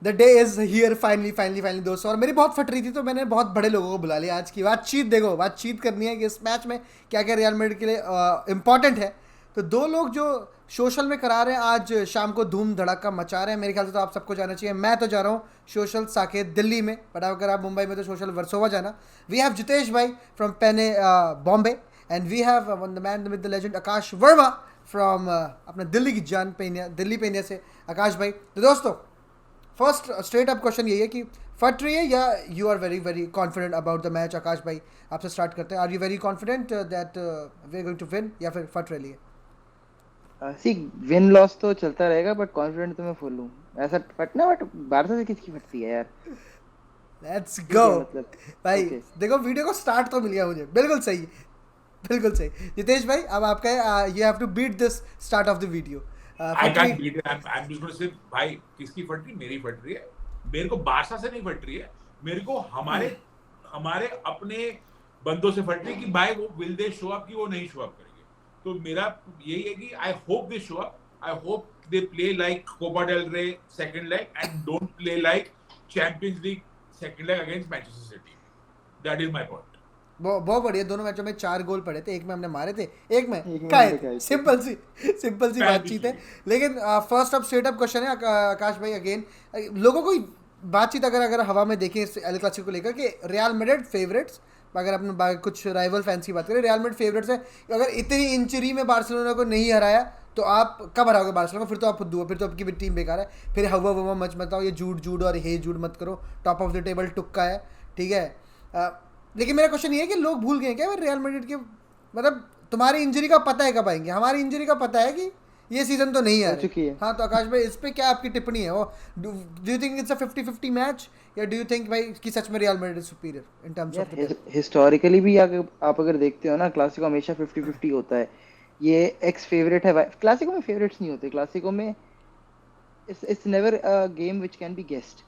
The day is here finally finally finally दोस्तों। और मेरी बहुत फट रही थी तो मैंने बहुत बड़े लोगों को बुला लिया आज की बातचीत। देखो बातचीत करनी है कि इस मैच में क्या क्या रियल मैड्रिड के लिए इंपॉर्टेंट है। तो दो लोग जो सोशल में करा रहे हैं आज शाम को धूम धड़ाका मचा रहे हैं, मेरे ख्याल से तो आप सबको जाना चाहिए। मैं तो जा रहा हूँ सोशल साकेत दिल्ली में, बट अगर आप मुंबई में तो सोशल वर्सोवा जाना। वी हैव जितेश भाई फ्रॉम पेने Bombay, and we have the man with the legend Akash Varma from अपना दिल्ली की जान पेनिया, दिल्ली पेनिया से आकाश भाई। तो दोस्तों फर्स्ट स्ट्रेट अप क्वेश्चन यही है कि फट रही है या you are very very confident about the match. Akash भाई आपसे स्टार्ट करते हैं। Are you very confident that we are going to win या फिर फट रही है? सी विन लॉस तो चलता रहेगा बट कॉन्फिडेंट तो मैं फुल हूँ। ऐसा फटना बट बारसा से किसकी फटती है यार। Let's go. ठीक है मतलब। भाई ओके। देखो वीडियो को स्टार्ट तो मिल गया मुझे, बिल्कुल सही, बिल्कुल सही। जितेश भाई अब आपका है, you have to beat this start of the video. I फट रही? Can't beat it. I am just going to say भाई किसकी फट रही? मेरी फट रही है। मेरे को बादशाह से नहीं फट रही है, मेरे को हमारे हमारे अपने बंदों से फट रही है कि भाई वो विल दे शो अप कि वो नहीं शो अप करेंगे। तो मेरा यही है कि I hope they show up, I hope they play like Copa del Rey second leg and don't play like Champions League second leg against Manchester City. That is my point. बहुत बढ़िया। दोनों मैचों में 4 गोल पड़े थे, एक में हमने मारे थे, एक में एक खाए मिनट थे। का है। सिंपल सी बातचीत है। लेकिन first up straight up question है आकाश भाई अगेन। लोगों को बातचीत अगर अगर हवा में देखें इस एल क्लासिको को लेकर कि रियल मैड्रिड फेवरेट्स, अगर अपने कुछ राइवल फैंस की बात करें, रियल मैड्रिड फेवरेट्स है। अगर इतनी इंचरी में बार्सिलोना को नहीं हराया तो आप कब हराओगे बार्सिलोना को? फिर तो आप फुद्दू हो, फिर तो आपकी भी टीम बेकार है। फिर हवा ववा मच बताओ, ये झूठ झूठ और हे झूठ मत करो। टॉप ऑफ द टेबल टुक्का है, ठीक है। लेकिन मेरा क्वेश्चन ये है कि लोग भूल गए क्या रियल मैड्रिड के, मतलब तुम्हारी इंजरी का पता है कब आएंगे? हमारी इंजरी का पता है कि ये सीजन तो नहीं आ हो रहे। चुकी है। हाँ तो आकाश भाई इस पे क्या आपकी टिप्पणी है? वो do you think it's a 50-50 match, या डू यू थिंक भाई कि सच में real Madrid is superior in terms of the यार टेबल? हिस्टोरिकली भी आप अगर देखते हो ना, क्लासिको हमेशा 50-50 होता है। ये एक्स फेवरेट है। क्लासिको में फेवरेट्स नहीं होते। क्लासिको में it's never a game which can be guessed.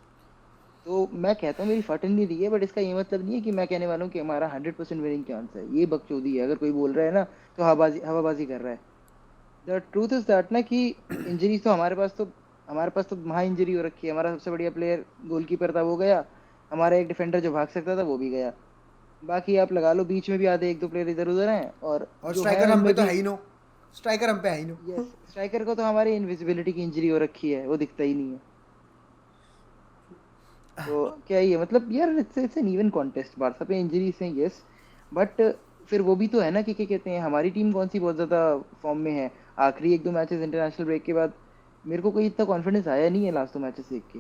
तो मैं कहता हूँ मेरी फट नहीं रही है, बट इसका ये मतलब नहीं है कि मैं कहने वाला हूँ कि हमारा 100% विनिंग चांस है। ये बकचोदी है। अगर कोई बोल रहा है ना तो हवाबाजी कर रहा है। द ट्रूथ इज दैट ना कि इंजरीज तो हमारे पास तो महा इंजरी हो रखी है। हमारा सबसे बढ़िया प्लेयर गोलकीपर था, वो गया। हमारा एक डिफेंडर जो भाग सकता था वो भी गया। बाकी आप लगा लो बीच में भी आधे एक दो प्लेयर इधर उधर हैं, और और जो है स्ट्राइकर हम पे उनमें तो भी। है ही नो, स्ट्राइकर हम पे है ही नो। यस, स्ट्राइकर को तो हमारी इनविजिबिलिटी की इंजरी हो रखी है, वो दिखता ही नहीं है। तो क्या ही है मतलब यार, it's an even contest. Barça पे इंजरीज हैं, यस, बट फिर वो भी तो है ना कि क्या कहते हैं, हमारी टीम कौन सी बहुत ज्यादा फॉर्म में है। आखिरी एक दो मैचेस इंटरनेशनल ब्रेक के बाद मेरे को कोई इतना कॉन्फिडेंस आया नहीं है लास्ट दो मैचेस देख के।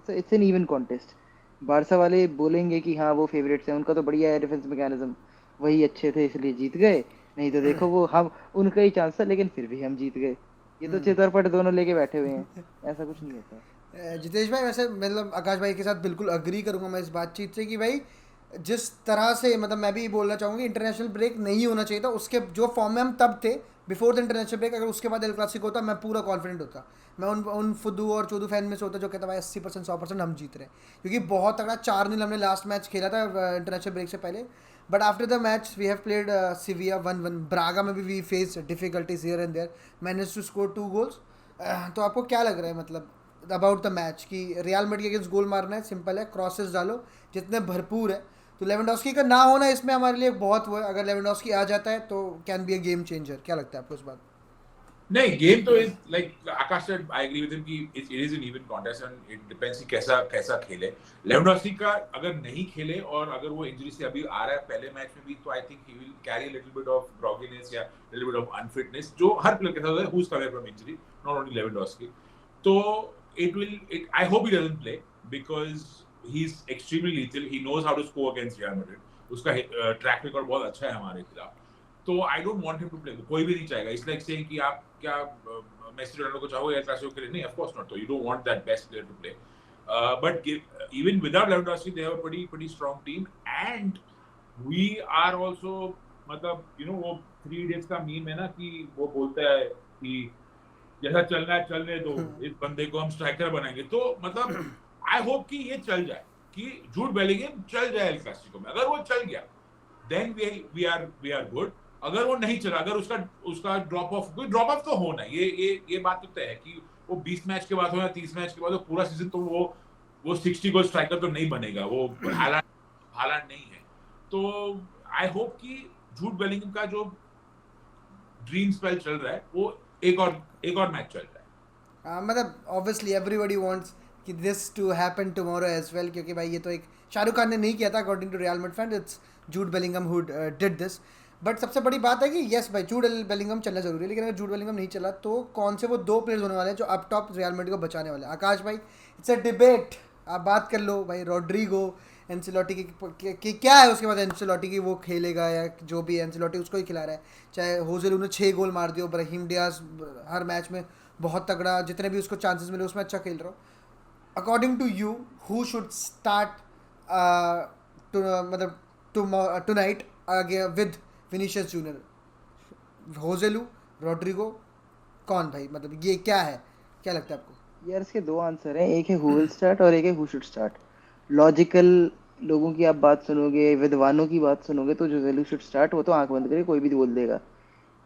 तो it's an even contest. Barça वाले बोलेंगे कि हाँ वो फेवरेट्स हैं, उनका तो बढ़िया है डिफेंस मैकेनिज्म, वही अच्छे थे इसलिए जीत गए। नहीं तो देखो वो हम, उनका ही चांस था लेकिन फिर भी हम जीत गए। ये तो चितरपट दोनों लेके बैठे हुए हैं। ऐसा कुछ नहीं होता। जितेश भाई वैसे मतलब आकाश भाई के साथ बिल्कुल अग्री करूंगा मैं इस बातचीत से कि भाई जिस तरह से, मतलब मैं भी बोलना चाहूँगा इंटरनेशनल ब्रेक नहीं होना चाहिए था। उसके जो फॉर्म में हम तब थे बिफोर द इंटरनेशनल ब्रेक, अगर उसके बाद एल क्लासिक होता मैं पूरा कॉन्फिडेंट होता। मैं उन फुद्दू और चौदू फैन में से होता जो कहता भाई 80% 100% हम जीत रहे हैं, क्योंकि बहुत तगड़ा 4-0 हमने लास्ट मैच खेला था इंटरनेशनल ब्रेक से पहले। But after the match we have played Sevilla 1-1, Braga में भी we face difficulties here and there, manage to score 2 goals. तो आपको क्या लग रहा है मतलब अबाउट द मैच कि रियल मैड्रिड के अगेंस्ट गोल मारना है, सिंपल है, क्रॉसेस डालो जितने भरपूर है। तो लेवेंडोस्की का ना होना इसमें हमारे लिए बहुत वो है। अगर लेवेंडोस्की आ जाता है तो can be a game changer. क्या लगता है आपको इस बात? नहीं, गेम तो is like Akash said, I agree with him कि it is an even contest and it depends कि कैसा कैसा खेले। लेवेंडोस्की का अगर नहीं खेले और अगर वो इंजरी से अभी आ रहा है पहले मैच में भी, तो I think he will carry little bit of grogginess या लिटिल बिट ऑफ अनफिटनेस जो हर प्लेयर के साथ होता है who is coming from injury, not only Lewandowski. तो it I hope he doesn't play because he is extremely lethal, he knows how to score against Real Madrid. उसका track record बहुत अच्छा है हमारे खिलाफ। तो I don't want him to play. कोई भी नहीं चाहेगा। इट्स लाइक सेइंग कि आप क्या मेसी रोनाल्डो को चाहोगे या क्लासिको के लिए? नहीं, ऑफ कोर्स नॉट। तो you don't want that best player to play. But even without Lewandowski they have a pretty strong team and we are also, मतलब वो थ्री इडियट्स का मीम है ना कि वो बोलता है कि जैसा चलना है चलने दो, इस बंदे को हम स्ट्राइकर बनाएंगे। तो मतलब आई होप कि ये चल जाए, कि जूड बेलिंगम चल जाए एल क्लासिको में। अगर वो चल गया देन वी आर गुड। अगर वो नहीं चला, अगर उसका ड्रॉप ऑफ, कोई ड्रॉप ऑफ तो होना, ये बात तो तय है कि वो 20 मैच के बाद हो या 30 मैच के बाद हो, पूरा सीजन तो वो 60 गोल स्ट्राइकर तो नहीं बनेगा, वो हालांड नहीं है। तो आई होप कि जूड बेलिंगम का जो ड्रीम स्पेल चल रहा है वो एक और मैच चल रहा है। मतलब ऑब्वियसली एवरीबॉडी वांट्स कि this to happen tomorrow as well, क्योंकि भाई ये तो एक शाहरुख खान ने नहीं किया था according to Real Madrid fan, it's Jude Bellingham who did this. But सबसे बड़ी बात है कि यस भाई जूड बेलिंगम चलना जरूरी है, लेकिन अगर जूड बेलिंगम नहीं चला तो कौन से वो 2 प्लेयर्स होने वाले हैं जो अप टॉप रियल मैड्रिड को बचाने वाले हैं? आकाश भाई, इट्स अ डिबेट, आप बात कर लो भाई। रॉड्रिगो, एंसेलोटी की क्या है उसके बाद, एंसेलोटी की वो खेलेगा या जो भी एंसेलोटी उसको ही खिला रहा है, चाहे होजेलू ने 6 गोल मार दियो, ब्राहिम डियाज हर मैच में बहुत तगड़ा, जितने भी उसको चांसेस मिले उसमें अच्छा खेल रहा हो। According to you who should start मतलब tonight with Vinicius Junior, Joselu, Rodrigo, कौन भाई? मतलब ये क्या है, क्या लगता है आपको? यार इसके 2 आंसर हैं, एक है हु विल स्टार्ट और एक है हु शुड स्टार्ट। लॉजिकल लोगों की आप बात सुनोगे, विद्वानों की बात सुनोगे, तो जोसेलू शुड स्टार्ट, वो तो आंख बंद करके कोई भी बोल देगा।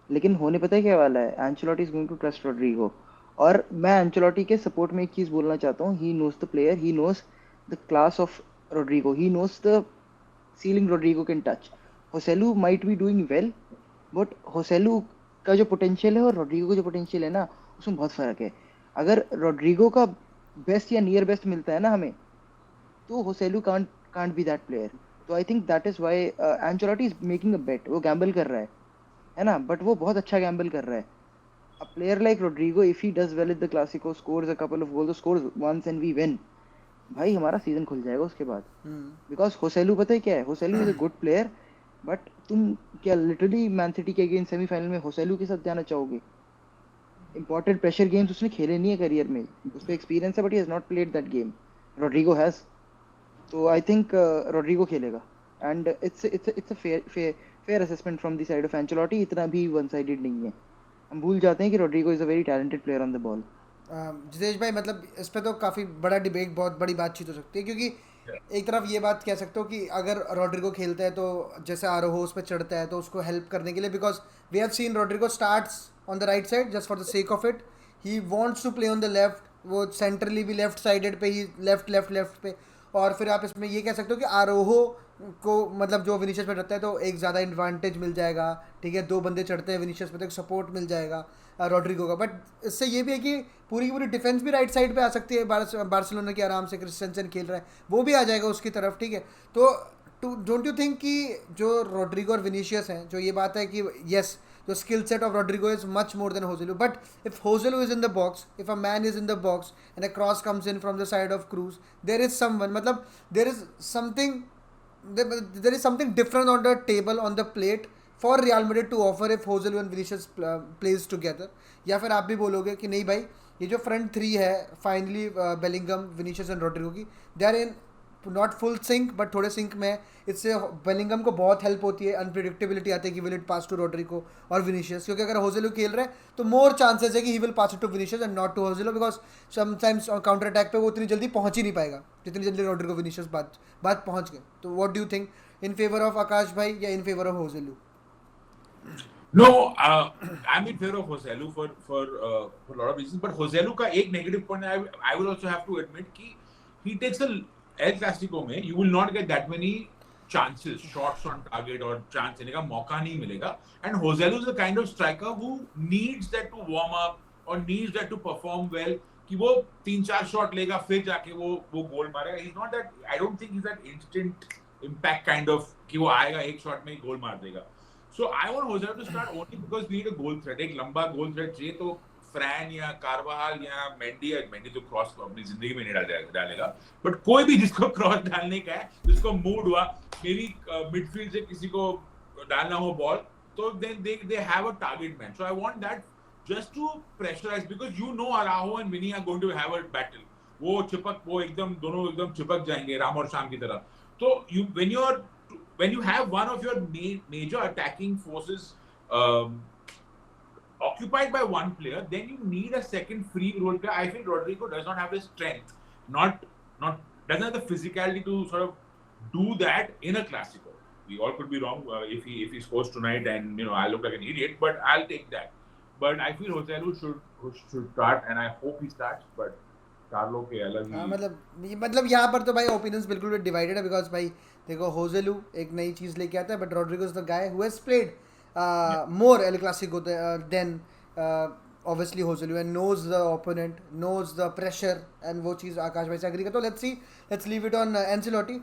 लेकिन होने पता है क्या वाला है, Ancelotti is going to trust Rodrigo. और मैं एंचेलोटी के सपोर्ट में एक चीज बोलना चाहता हूँ, he knows the player, he knows the class of Rodrigo, he knows the ceiling Rodrigo can touch. Joselu might be doing well, but Joselu का जो पोटेंशियल है और रॉड्रिगो का जो पोटेंशियल है ना, उसमें बहुत फर्क है। अगर रॉड्रिगो का बेस्ट या नियर बेस्ट मिलता है ना हमें, तो Joselu can't be that player. तो I think that is why Ancelotti is making a bet, वो गैम्बल कर रहा है ना, बट वो बहुत अच्छा गैम्बल कर रहा है। A player like Rodrigo, if he does well in the Clasico, scores a couple of goals, scores once and we win, भाई हमारा सीजन खुल जाएगा उसके बाद। बिकॉज होसेलू पता है क्या है, Joselu is a good player, but तुम क्या लिटरली मैन सिटी के अगेंस्ट सेमीफाइनल में होसेलू के साथ जाना चाहोगे? इंपॉर्टेंट प्रेशर गेम्स उसने खेले नहीं है करियर में, उस पर एक्सपीरियंस है, but he has not played that game. Rodrigo has. तो आई थिंक रॉड्रिगो खेलेगा, and it's a fair assessment from the side of Ancelotti, इतना भी वन साइडेड नहीं है। हम भूल जाते हैं कि Rodrigo is a very talented player on the ball. Jitesh भाई, मतलब इस पे तो काफ़ी बड़ा डिबेट, बहुत बड़ी बातचीत हो सकती है, क्योंकि एक तरफ ये बात कह सकते हो कि अगर रॉड्रिगो खेलता है तो जैसे आरोहो उस पर चढ़ता है तो उसको हेल्प करने के लिए, because we have seen Rodrigo starts on the right side just for the sake of it, he wants to play on the left, वो सेंट्रली भी लेफ्ट साइडेड पे ही, लेफ्ट पे। और फिर आप इसमें ये कह सकते हो कि आरोहो को मतलब जो विनीशियस पे रहता है तो एक ज़्यादा एडवांटेज मिल जाएगा, ठीक है, 2 बंदे चढ़ते हैं विनीशियस पे तो एक सपोर्ट मिल जाएगा रॉड्रिगो का। बट इससे ये भी है कि पूरी की पूरी डिफेंस भी राइट साइड पे आ सकती है, बार्सिलोना की आराम से क्रिस्टेंसन खेल रहा है, वो भी आ जाएगा उसकी तरफ, ठीक है। तो डोंट यू थिंक कि जो रॉड्रिगो और विनीशियस हैं, जो ये बात है कि yes the skill set of Rodrigo is much more than Joselu, but if Joselu is in the box, if a man is in the box and a cross comes in from the side of Cruz, there is someone, matlab there is something, there is something different on the table, on the plate for Real Madrid to offer if Joselu and Vinicius plays together। या फिर आप भी बोलोगे कि नहीं भाई, ये जो फ्रंट 3 है finally Bellingham, Vinicius and Rodrigo की, they are in not full sync but थोड़े सिंक में, इससे बेलिंगम को बहुत हेल्प होती है, अनप्रिडिक्टेबिलिटी आती है कि will it pass to Rodrigo और विनीशियस, क्योंकि अगर होजेलू खेल रहे हैं तो मोर चांसेस है कि he will pass it to Vinicius and not to Joselu, because sometimes counter attack पे वो उतनी जल्दी पहुंच ही नहीं पाएगा जितनी जल्दी रॉड्रिगो विनीशियस बात पहुंच गए। तो what do you think, in favour of Akash भाई या in favour of Joselu? No, I'm in favor of Joselu for a lot of reasons, but Joselu का एक negative point I will also have to admit कि he takes a El Clasico में you will not get that many chances, shots on target और chance देने का मौका नहीं मिलेगा, and Joselu is the kind of striker who needs that to warm up or needs that to perform well, कि वो 3-4 shot लेगा फिर जाके वो गोल मारेगा। He's not that, I don't think he's that instant impact kind of कि वो आएगा एक शॉट में गोल मार देगा। So I want Joselu to start only because we need a goal threat, एक लंबा गोल थ्रेट चाहिए। तो फ्रैन या कार्वाहाल या मेंडी तो क्रॉस अपनी जिंदगी में नहीं डालेगा, बट कोई भी जिसको क्रॉस डालने का है, जिसको मूड हुआ मेरी मिडफील्ड से किसी को डालना हो बॉल, तो then they have a target man. So I want that just to pressurize, because you know Araujo and Vinny are going to have a battle. वो दोनों एकदम चिपक जाएंगे राम और शाम की तरह। तो when you have one of your major attacking forces occupied by one player, then you need a second free role player. I feel Rodrigo does not have the strength, doesn't have the physicality to sort of do that in a Clasico. We all could be wrong if he scores tonight, and I look like an idiot, but I'll take that. but I feel Joselu should start and I hope he starts, but Carlo के अलग हाँ ही मतलब यहाँ पर तो भाई opinions बिल्कुल divided है बिकॉज भाई देखो होजेलू एक नई चीज़ लेके आता है but Rodrigo is the guy who has played more El Clasico than obviously Joselu and knows the opponent, knows the pressure and वो चीज़ आकाश भाई से agree करता हूँ. Let's leave it on Ancelotti.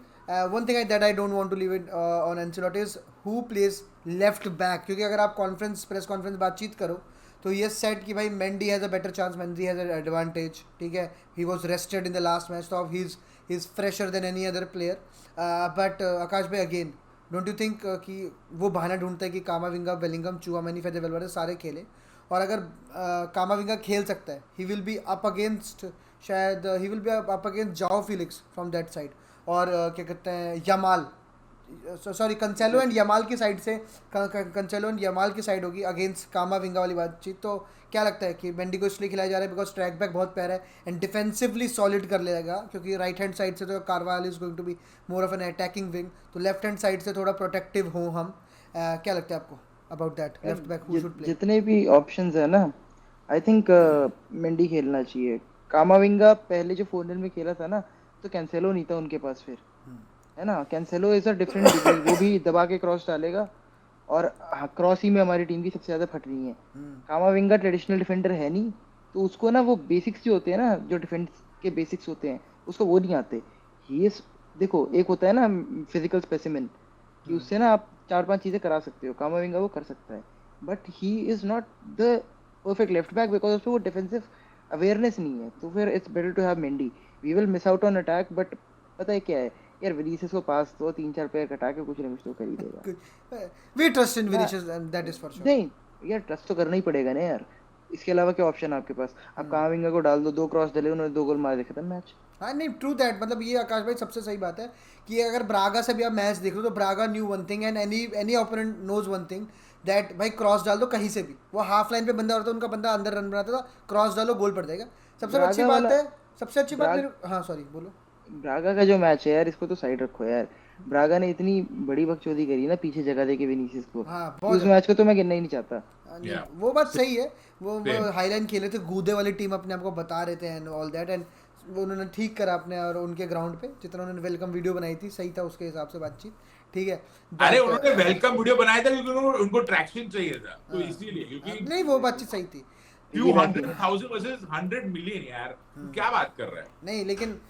One thing that I don't want to leave it on Ancelotti is who plays left back, क्योंकि अगर आप press conference बातचीत करो तो ये सेट कि भाई Mendy has a better chance, Mendy has a advantage, ठीक है. He was rested in the last match तो he is fresher than any other player. But Akash भाई अगेन डोंट यू थिंक कि वो बहाना ढूंढता है कि Camavinga, Bellingham, Tchouameni, Fede Valverde सारे खेले, और अगर कामाविंगा खेल सकता है he will be up against, शायद he will be up against Joao Felix from that side, और क्या कहते हैं यमाल, सॉरी कंसेलो एंड यमाल की साइड से, कंसेलो एंड यमाल की साइड होगी अगेंस्ट कामाविंगा वाली बातचीत. तो क्या लगता है कि मेंडी को इसलिए खिलाया जा रहा है बिकॉज ट्रैक बैक बहुत प्यारा है एंड डिफेंसिवली सॉलिड कर लेगा, क्योंकि राइट हैंड साइड से तो Carvajal is going to be more of an attacking wing, तो लेफ्ट हैंड साइड से थोड़ा प्रोटेक्टिव हो हम. क्या लगता है आपको about that left back who should play? जितने भी ऑप्शंस है ना, आई थिंक मेंडी खेलना चाहिए. कामाविंगा पहले जो 4-0 में खेला था ना, तो कैंसेलो नहीं था उनके पास फिर, है ना. Cancelo is a different degree, वो भी दबा के क्रॉस डालेगा, और क्रॉस ही में हमारी टीम की सबसे ज़्यादा फट रही है. कामाविंगा ट्रेडिशनल डिफेंडर है नहीं, तो उसको ना वो बेसिक्स जो होते हैं ना, जो डिफेंस के बेसिक्स होते हैं, उसको वो नहीं आते. ही इज, देखो एक होता है ना फिजिकल स्पेसिमेन, कि उससे ना आप 4-5 चीज़ें करा सकते हो. कामाविंगा वो कर सकता है, but he is not the perfect left back because उसको वो डिफेंसिव अवेयरनेस नहीं है. तो फिर it's better to have Mendy. We will miss out on attack, but पता है क्या है यार, विनीसियस को पास तो 3-4 प्लेयर कटा के कुछ ना कुछ तो कर ही देगा. We trust in Vinicius and that is for sure. नहीं यार, ट्रस्ट तो करना ही पड़ेगा ना यार, इसके अलावा क्या ऑप्शन है आपके पास? आप कामाविंगा को डाल दो, 2 क्रॉस डाले, उन्होंने 2 गोल मार दिए, खत्म मैच. हाँ नहीं ट्रू दैट, मतलब ये आकाश भाई सबसे सही बात है कि अगर ब्रागा से भी आप मैच देख लो तो Braga knew one thing and any opponent knows one thing that भाई क्रॉस डाल दो कहीं से भी, वो हाफ लाइन पे बंदा होता है, उनका बंदा अंदर रन बनाता था, क्रॉस डालो गोल पड़ जाएगा. सबसे अच्छी बात है, सबसे अच्छी बात मेरे, हाँ सॉरी बोलो. ब्रागा का जो मैच है यार, इसको तो साइड रखो यार. ब्रागा ने इतनी बड़ी बकचोदी करी ना पीछे जगह देके विनीसियस को, हाँ, उस मैच को तो मैं गिनना ही नहीं चाहता. वो बात सही है. वो हाईलाइन खेले थे, गूदे वाली टीम अपने आप को बता रहे थे एंड ऑल दैट, एंड वो उन्होंने ठीक करा अपने और उनके ग्राउंड पे जितना उन्होंने वेलकम वीडियो बनाई थी, सही था उसके हिसाब से बातचीत, ठीक है. अरे उन्होंने वेलकम वीडियो बनाया था क्योंकि उनको ट्रैक्शन चाहिए था, तो इसीलिए, क्योंकि नहीं वो बातचीत सही थी. few 100,000 versus 100 million यार, क्या बात कर रहा है. नहीं लेकिन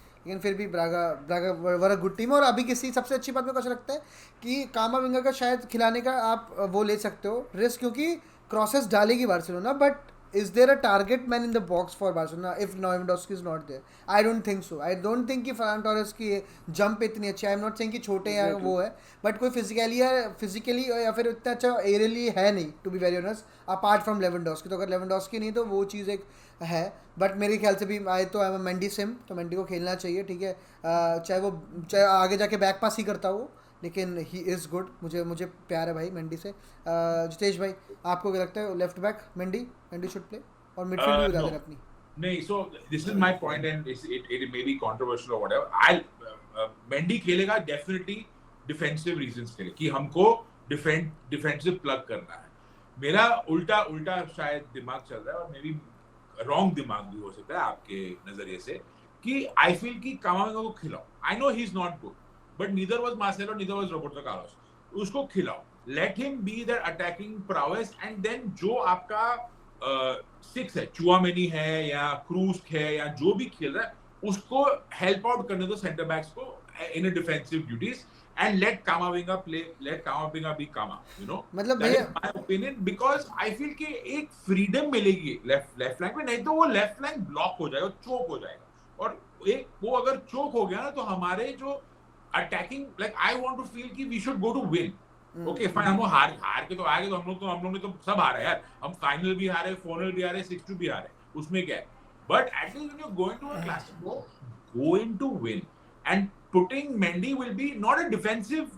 फिर भी Braga were a good team. और अभी किसी सबसे अच्छी बात मेरे को ऐसा लगता है कि कामाविंगा का शायद खिलाने का आप वो ले सकते हो रिस्क, क्योंकि क्रॉसेस डालेगी Barcelona, but is there a target man in the box for Barcelona if Lewandowski is not there? I don't think so. I don't think कि फर्रान टोरेस की जंप इतनी अच्छी, आई एम नॉट सेइंग कि छोटे या वो है, but कोई फिजिकली या फिर इतना अच्छा एरियली है नहीं, to be very honest, apart from Lewandowski. तो अगर लेवेंडोव्स्की नहीं तो वो चीज़ एक है, बट मेरे ख्याल से भी आए तो आई एम मेंडी सिम, तो मेंडी को खेलना चाहिए, ठीक है. चाहे आगे जाके बैक पास ही करता हो, लेकिन ही इज़ गुड. मुझे प्यार है भाई मेंडी से. जितेश भाई आपको क्या लगता है left back Mendy should play और मिडफील्ड भी बता देना अपनी? नहीं, so this is my point and it may be controversial or whatever. Mendy खेलेगा डेफिनेटली डिफेंसिव रीजंस के लिए, कि हमको डिफेंसिव प्लग करना है. मेरा उल्टा शायद दिमाग चल रहा है, और मे बी रॉन्ग दिमाग भी हो सकता है आपके नजरिए से, कि आई फील कि कामाविंगा को खिलाओ. I know he is not good, but neither was Marcelo, neither was Roberto Carlos. उसको खिलाओ, let him be that attacking prowess, and then जो आपका 6 है, चुआमेनी है या क्रूज है या जो भी खेल रहा है, उसको हेल्प आउट करने दो सेंटर बैक्स को in a defensive duties, and let Kamavinga play, let Kamavinga be Kama, you know. मतलब that is my opinion, because I feel कि एक freedom मिलेगी लेफ्ट फ्लैंक में, नहीं तो वो लेफ्ट फ्लैंक ब्लॉक हो जाएगा, चोक हो जाएगा. और एक वो अगर चोक हो गया ना, तो हमारे जो attacking, like I want to feel कि we should go to win. Okay fine, हम हार के तो आगे, तो हम लोग ने तो सब हारे यार. हम फाइनल भी हारे, फाइनल भी हारे, 6-2 भी हारे, उसमें क्या है. But at least when you are going to a Clasico, going to win. And putting Mendy will be not a defensive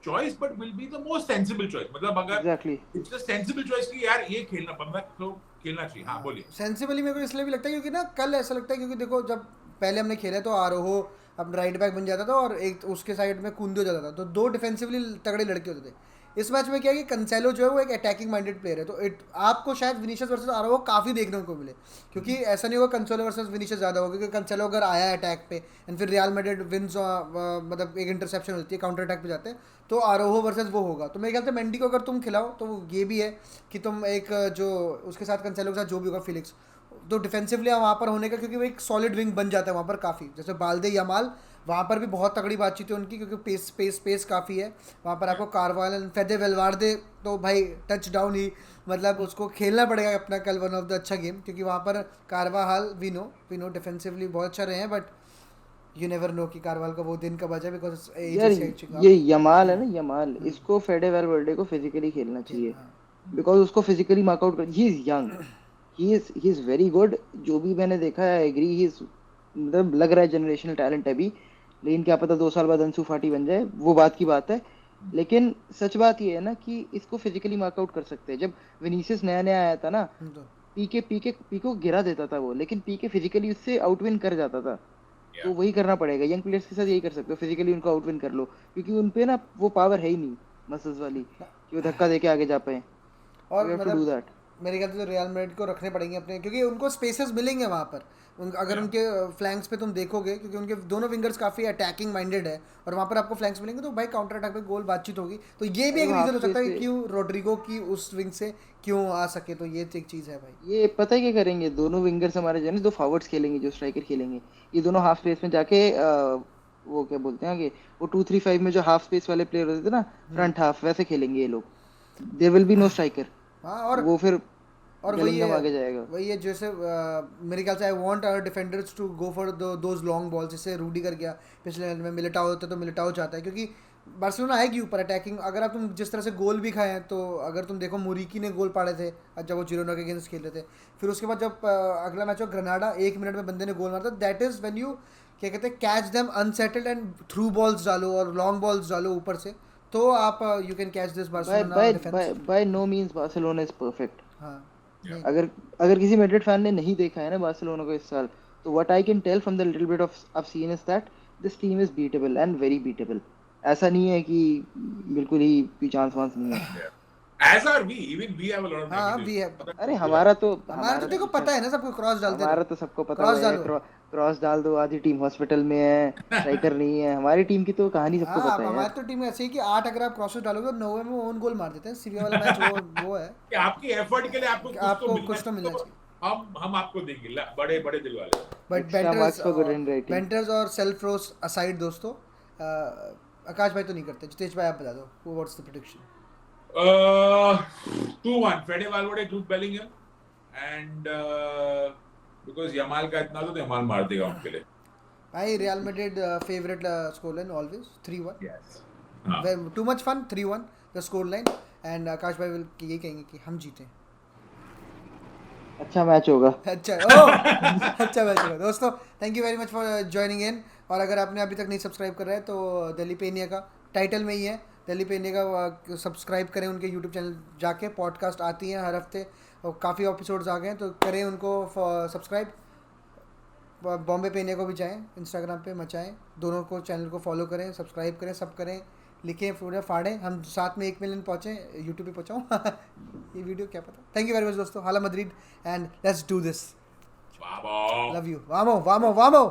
choice, but will be the most sensible choice. मतलब अगर exactly. it's a sensible choice कि यार ये खेलना बंदा तो खेलना चाहिए. हाँ बोलिए. सेंसिबली मेरे को इसलिए भी लगता है क्योंकि ना कल ऐसा लगता है, क्योंकि देखो जब पहले हमने खेला तो आरोहो अब राइट बैक बन जाता था और एक उसके साइड में कुंदे हो जाता था, तो 2 डिफेंसिवली तगड़े लड़के होते थे. इस मैच में क्या है कि कंसेलो जो है वो एक अटैकिंग माइंडेड प्लेयर है, तो आपको शायद विनीशियस वर्सेस आराउहो काफ़ी देखने को मिले, क्योंकि ऐसा नहीं होगा कंसेलो वर्सेस विनीशियस ज़्यादा होगा, क्योंकि कंसेलो अगर आया है अटैक पे एंड फिर रियल मैड्रिड विंस, मतलब एक इंटरसेप्शन होती है, काउंटर अटैक पे जाते हैं, तो आराउहो वर्सेस वो होगा। तो मेरे ख्याल से मेंडी को अगर तुम खिलाओ तो ये भी है कि तुम एक जो उसके साथ कंसेलो के साथ जो भी होगा फिलिक्स, तो डिफेंसिवली वहाँ पर होने का, क्योंकि वो एक सॉलिड विंग बन जाता है वहाँ पर काफ़ी, जैसे बाल्दे यमाल वहाँ पर भी बहुत तगड़ी बातचीत है उनकी, क्योंकि स्पेस काफ़ी है वहाँ पर। आपको कारवाल फेदे वेलवार्दे तो भाई टच डाउन ही, मतलब उसको खेलना पड़ेगा अपना कल वन ऑफ द अच्छा गेम, क्योंकि वहाँ पर कारवाहाल वी नो डिफेंसिवली बहुत अच्छा रहे हैं, बट यू नेवर नो कि कारवाल का वो दिन कब आ जाए, बिकॉज एज यार इज कैचिंग ये अप। यमाल है ना, यमाल इसको फेडे वेलवर्डे को फिजिकली खेलना चाहिए, बिकॉज उसको फिजिकली मार्कआउट कर, he is young, he is very good. जो भी मैंने देखा है एग्री, ही इज, मतलब लग रहा है जनरेशनल टैलेंट है अभी, लेकिन क्या पता 2 साल बाद अंसू फाटी बन जाए, वो बात की बात है। लेकिन सच बात ये है ना कि इसको फिजिकली मार्कआउट कर सकते हैं। जब विनीसियस नया नया आया था ना, तो पीके को गिरा देता था वो, लेकिन पीके फिजिकली उससे आउटविन कर जाता था। तो वही करना पड़ेगा यंग प्लेयर्स के साथ, यही कर सकते हो, फिजिकली उनको आउटविन कर लो, क्योंकि उनपे ना वो पावर है ही नहीं मसल्स वाली कि वो धक्का देके आगे जा पाए। यू और हैव टू डू मतलब दैट। मेरे ख्याल से तो रियल मैड्रिड को रखने पड़ेंगे अपने, क्योंकि उनको स्पेसेस मिलेंगे वहाँ पर। अगर उनके फ्लैंक्स पे तुम देखोगे, क्योंकि उनके दोनों विंगर्स काफ़ी अटैकिंग माइंडेड है, और वहाँ पर आपको फ्लैंक्स मिलेंगे, तो भाई काउंटर अटैक पे गोल बातचीत होगी, तो ये भी अरे एक वो रीज़न हाफ हो सकता स्पेस है कि पे, क्यों रोड्रिगो की उस विंग से क्यों आ सके, तो ये एक चीज़ है भाई। ये पता है क्या करेंगे, दोनों विंगर्स हमारे जो है ना, दो फॉरवर्ड्स खेलेंगे, जो स्ट्राइकर खेलेंगे, ये दोनों हाफ स्पेस में जाके वो क्या बोलते हैं, कि वो 2-3-5 में जो हाफ स्पेस वाले प्लेयर होते थे ना, फ्रंट हाफ, वैसे खेलेंगे ये लोग। There will be no striker, हाँ, वो फिर और बेलिंगम आगे जाएगा। वही है जैसे मेरे ख्याल से I want our defenders to go for those long balls, जैसे रूडी कर गया पिछले मैच में, मिलिटाओ होता तो मिलिटाओ चाहता है, क्योंकि बार्सिलोना आएगी ऊपर अटैकिंग। अगर आप तुम जिस तरह से गोल भी खाए हैं, तो अगर तुम देखो मुरीकी ने गोल पाड़े थे जब वो जिरोना के अगेंस्ट खेल रहे थे, फिर उसके बाद जब अगला मैच हो ग्रेनाडा, 1 मिनट में बंदे ने गोल मारा था। दैट इज़ व्हेन यू क्या कहते हैं, catch them unsettled and through balls डालो और लॉन्ग बॉल्स डालो ऊपर से, तो आप you can catch this by Barcelona by defence. By no means Barcelona is perfect. हाँ, नहीं, अगर अगर किसी मैड्रिड फैन ने नहीं देखा है ना बार्सिलोना को इस साल, तो what I can tell from the little bit of I've seen is that this team is beatable and very beatable। ऐसा नहीं है कि बिल्कुल ही कोई चांस वांस नहीं है। Yeah. As are we, even we have a lot of हाँ negatives. वी है। अरे Yeah. हमारा तो देखो अच्छा, पता है ना, सबको क्रॉस डालते रहो, हमारा तो सबको पता हुआ क्रॉस है, डालो। क्रॉस डाल दो, आधी टीम हॉस्पिटल में है, स्ट्राइकर नहीं है, हमारी टीम की तो कहानी सबको हाँ, पता आप है हमारी यार। तो टीम ऐसे ही कि 8 अगर आप क्रॉसेस डालोगे तो 9 में ओन गोल मार देते हैं, सीरिया वाला मैच वो है कि आपकी एफर्ट के लिए आपको कि कुछ तो आपको मिलना कुछ तो चाहिए, मिलना तो चाहिए। हम आपको देंगे बड़े बड़े दिल वाले। But extra marks for good handwriting. Banters और सेल्फ रोस असाइड दोस्तों, आकाश भाई तो नहीं करते, जितेश भाई आप बता दो what's the prediction. 2-1 Fede Valverde, Jude Bellingham, and because Yamal का इतना तो यमाल मार देगा उनके लिए। भाई Real Madrid favourite score line always 3-1, yes, हाँ, too much fun 3-1 the score line, and Akash भाई विल यही कहेंगे कि हम जीते। अच्छा मैच होगा। अच्छा ओ अच्छा मैच होगा दोस्तों। Thank you very much for joining in, और अगर आपने अभी तक नहीं सब्सक्राइब कर रहा है तो दिल्ली पेनिया का टाइटल में ही है, दिल्ली पेनिया का सब्सक्राइब करें, उनके यूट्यूब चैनल जाके, पॉडकास्ट आती हैं हर हफ्ते और काफ़ी एपिसोड्स आ गए हैं, तो करें उनको सब्सक्राइब। बॉम्बे पेनिया को भी जाएं, इंस्टाग्राम पे मचाएं, दोनों को चैनल को फॉलो करें, सब्सक्राइब करें, सब करें, लिखें, पूरे फाड़ें, हम साथ में 1 मिलियन पहुँचें, यूट्यूब पे पहुँचाऊँ ये वीडियो क्या पता। थैंक यू वेरी मच दोस्तों, हाला Madrid and let's do this, बाबा। लव यू, वामो वामो वामो।